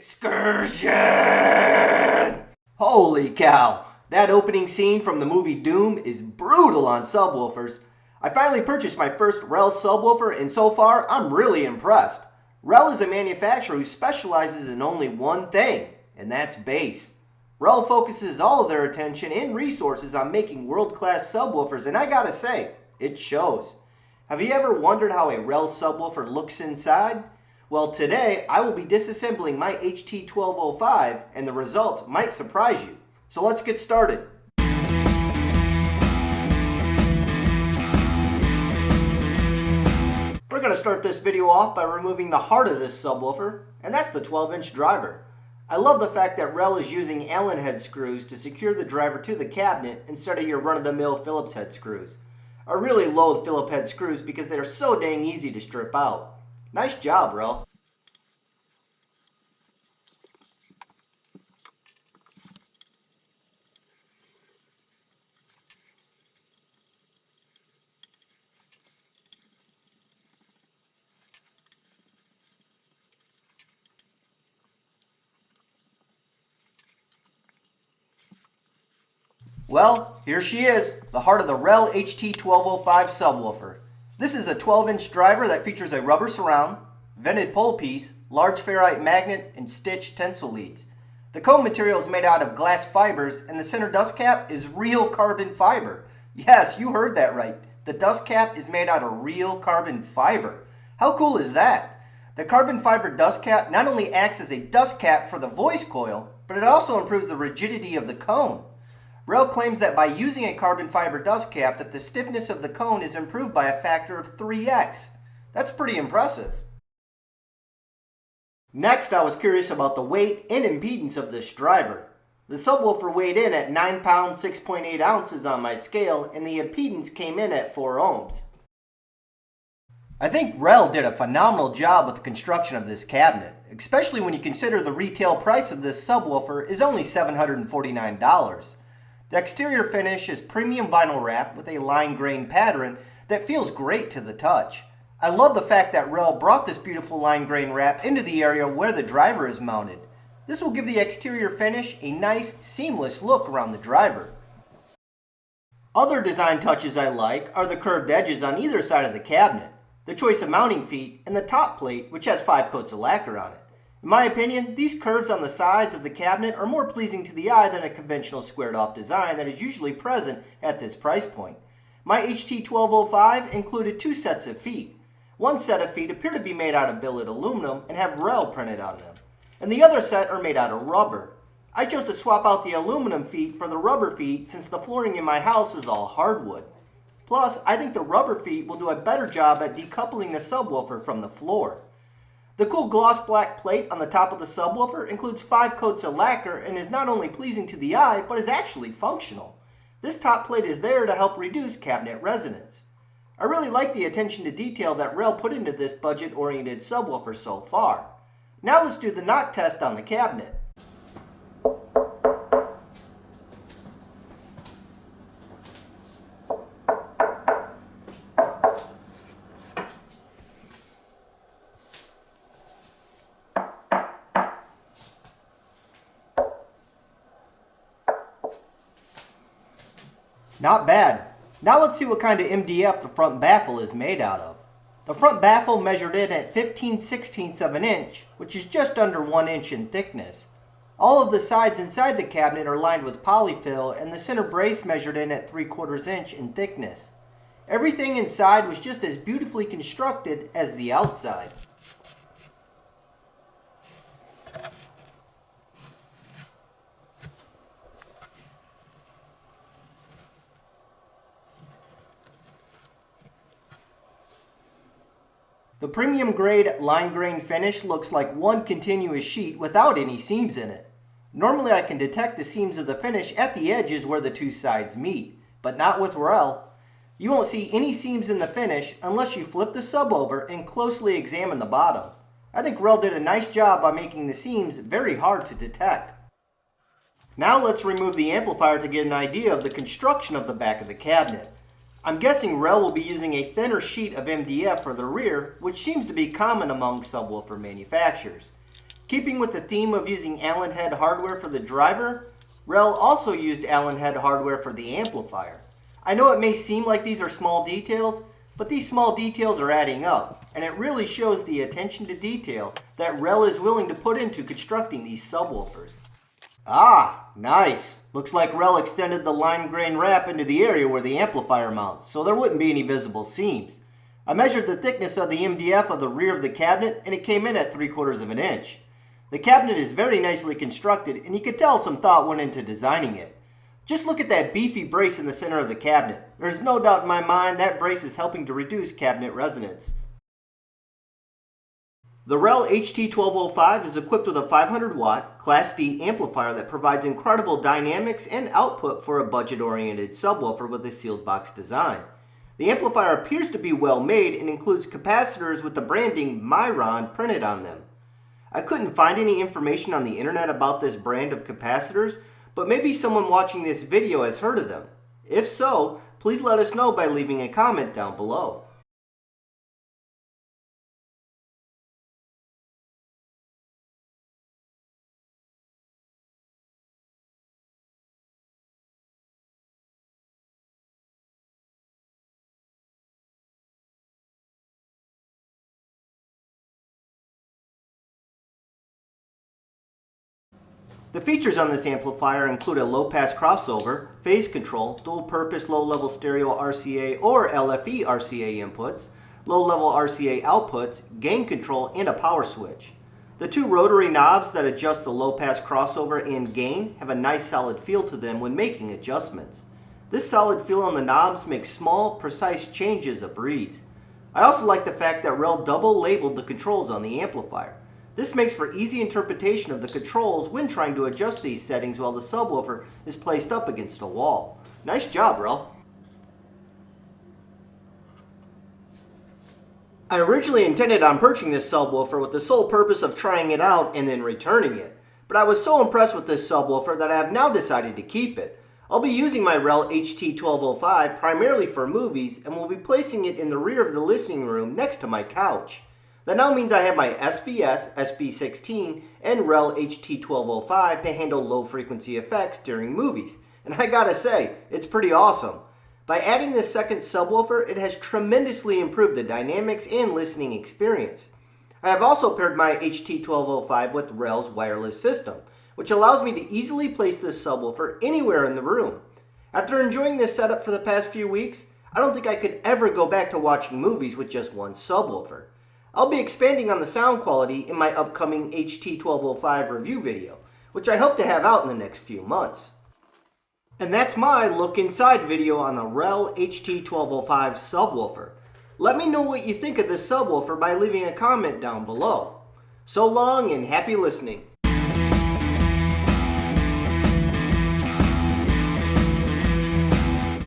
Excursion! Holy cow! That opening scene from the movie Doom is brutal on subwoofers. I finally purchased my first REL subwoofer, and so far, I'm really impressed. REL is a manufacturer who specializes in only one thing, and that's bass. REL focuses all of their attention and resources on making world-class subwoofers, and I gotta say, it shows. Have you ever wondered how a REL subwoofer looks inside? Well, today I will be disassembling my HT1205, and the results might surprise you. So let's get started. We're going to start this video off by removing the heart of this subwoofer, and that's the 12-inch driver. I love the fact that REL is using Allen head screws to secure the driver to the cabinet instead of your run-of-the-mill Phillips head screws. I really loathe Phillips head screws because they are so dang easy to strip out. Nice job, REL. Well, here she is, the heart of the REL HT1205 subwoofer. This is a 12-inch driver that features a rubber surround, vented pole piece, large ferrite magnet, and stitched tensile leads. The cone material is made out of glass fibers, and the center dust cap is real carbon fiber. Yes, you heard that right. The dust cap is made out of real carbon fiber. How cool is that? The carbon fiber dust cap not only acts as a dust cap for the voice coil, but it also improves the rigidity of the cone. REL claims that by using a carbon fiber dust cap that the stiffness of the cone is improved by a factor of 3x. That's pretty impressive. Next, I was curious about the weight and impedance of this driver. The subwoofer weighed in at 9 pounds 6.8 ounces on my scale, and the impedance came in at 4 ohms. I think REL did a phenomenal job with the construction of this cabinet, especially when you consider the retail price of this subwoofer is only $749. The exterior finish is premium vinyl wrap with a line grain pattern that feels great to the touch. I love the fact that REL brought this beautiful line grain wrap into the area where the driver is mounted. This will give the exterior finish a nice, seamless look around the driver. Other design touches I like are the curved edges on either side of the cabinet, the choice of mounting feet, and the top plate, which has 5 coats of lacquer on it. In my opinion, these curves on the sides of the cabinet are more pleasing to the eye than a conventional squared-off design that is usually present at this price point. My HT1205 included 2 sets of feet. One set of feet appear to be made out of billet aluminum and have REL printed on them, and the other set are made out of rubber. I chose to swap out the aluminum feet for the rubber feet since the flooring in my house is all hardwood. Plus, I think the rubber feet will do a better job at decoupling the subwoofer from the floor. The cool gloss black plate on the top of the subwoofer includes 5 coats of lacquer and is not only pleasing to the eye, but is actually functional. This top plate is there to help reduce cabinet resonance. I really like the attention to detail that REL put into this budget-oriented subwoofer so far. Now let's do the knock test on the cabinet. Not bad. Now let's see what kind of MDF the front baffle is made out of. The front baffle measured in at 15/16 of an inch, which is just under 1 inch in thickness. All of the sides inside the cabinet are lined with polyfill, and the center brace measured in at 3/4 inch in thickness. Everything inside was just as beautifully constructed as the outside. The premium grade line grain finish looks like one continuous sheet without any seams in it. Normally I can detect the seams of the finish at the edges where the 2 sides meet, but not with REL. You won't see any seams in the finish unless you flip the sub over and closely examine the bottom. I think REL did a nice job by making the seams very hard to detect. Now let's remove the amplifier to get an idea of the construction of the back of the cabinet. I'm guessing REL will be using a thinner sheet of MDF for the rear, which seems to be common among subwoofer manufacturers. Keeping with the theme of using Allen head hardware for the driver, REL also used Allen head hardware for the amplifier. I know it may seem like these are small details, but these small details are adding up, and it really shows the attention to detail that REL is willing to put into constructing these subwoofers. Ah, nice. Looks like REL extended the lime grain wrap into the area where the amplifier mounts, so there wouldn't be any visible seams. I measured the thickness of the MDF of the rear of the cabinet, and it came in at 3/4 of an inch. The cabinet is very nicely constructed, and you could tell some thought went into designing it. Just look at that beefy brace in the center of the cabinet. There's no doubt in my mind that brace is helping to reduce cabinet resonance. The REL HT1205 is equipped with a 500 watt Class D amplifier that provides incredible dynamics and output for a budget-oriented subwoofer with a sealed box design. The amplifier appears to be well made and includes capacitors with the branding Myron printed on them. I couldn't find any information on the internet about this brand of capacitors, but maybe someone watching this video has heard of them. If so, please let us know by leaving a comment down below. The features on this amplifier include a low-pass crossover, phase control, dual-purpose low-level stereo RCA or LFE RCA inputs, low-level RCA outputs, gain control, and a power switch. The two rotary knobs that adjust the low-pass crossover and gain have a nice solid feel to them when making adjustments. This solid feel on the knobs makes small, precise changes a breeze. I also like the fact that REL double-labeled the controls on the amplifier. This makes for easy interpretation of the controls when trying to adjust these settings while the subwoofer is placed up against a wall. Nice job, REL. I originally intended on purchasing this subwoofer with the sole purpose of trying it out and then returning it, but I was so impressed with this subwoofer that I have now decided to keep it. I'll be using my REL HT1205 primarily for movies and will be placing it in the rear of the listening room next to my couch. That now means I have my SVS, SB16, and REL HT1205 to handle low-frequency effects during movies. And I gotta say, it's pretty awesome. By adding this second subwoofer, it has tremendously improved the dynamics and listening experience. I have also paired my HT1205 with REL's wireless system, which allows me to easily place this subwoofer anywhere in the room. After enjoying this setup for the past few weeks, I don't think I could ever go back to watching movies with just one subwoofer. I'll be expanding on the sound quality in my upcoming HT1205 review video, which I hope to have out in the next few months. And that's my look inside video on the REL HT1205 subwoofer. Let me know what you think of this subwoofer by leaving a comment down below. So long and happy listening.